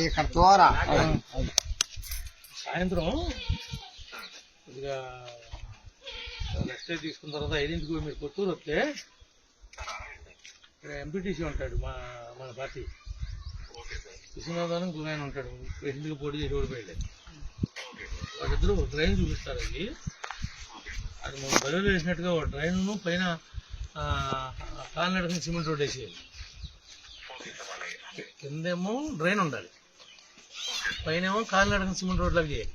ఇక్కడ తోరా సాయంత్రం కొద్దిగా రెస్ట్ తీసుకున్న తర్వాత 5ంటికి మీరు కొత్తూరు వస్తే ఇక్కడ ఎంపీటీసీ ఉంటాడు మన పార్టీ విశ్వనాథన్ ఇంకొక ఆయన ఉంటాడు. ప్రెసిడెంట్గా పోటీ చేసి ఓడిపోయాడు. వాళ్ళిద్దరూ ఒక డ్రైన్ చూపిస్తారండి. అది మనం బరువులు వేసినట్టుగా ఒక డ్రైన్ను పైన కాలినడకని సిమెంట్ రోడ్ వేసేయాలి. కిందేమో డ్రైన్ ఉండాలి, పైన ఏమో కాలినడకని సిమెంట్ రోడ్ లాగా చేయాలి.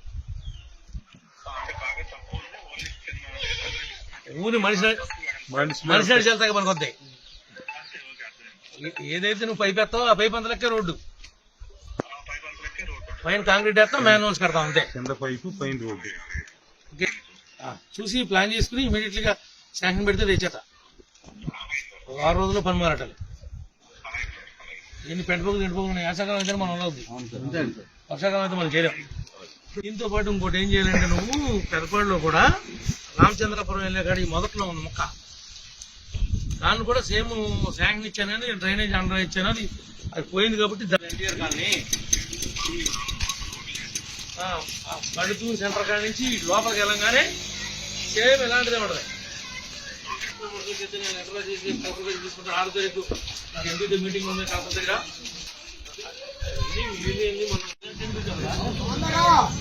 ఊరి మనిషి వెళ్తాక మనకు వద్దాయి. ఏదైతే నువ్వు పైపు వేస్తావో ఆ పైపు అంత లెక్క రోడ్డు, పైన కాంక్రీట్ వేస్తాం, మ్యాన్హోల్స్ కడతాం అంతే. పైపు పైన రోడ్డు చూసి ప్లాన్ చేసుకుని ఇమీడియట్లీగా శాంక్షన్ పెడితే తెచ్చేత 6 రోజుల్లో పని మారటాలి. ఎన్ని పెంటపోగులు ఎండిపోగులు యాసకాలం అయితే మనం అవుద్ది, వర్షాకాలం అయితే మనం చేయలేం. దీంతో పాటు ఇంకోటి ఏం చేయాలంటే నువ్వు పెదపాడులో కూడా రామచంద్రపురం వెళ్ళే కాడ ఈ మొదట్లో ఉంది మొక్క, దాన్ని కూడా సేమ్ శాంక్షన్ ఇచ్చానని డ్రైనేజ్ అండర్ ఇచ్చానని అది పోయింది కాబట్టి ఎన్టీఆర్ కాలనీ బడుతూ సెంటర్ కాడ నుంచి లోపలికి వెళ్ళంగానే సేమ్ ఇలాంటిదే ఉండదు. నేను ఎక్కడ చేసి తీసుకుంటాను 6 తారీఖు నాకు ఎంపీ మీటింగ్ ఉంది కాకపోతే దగ్గర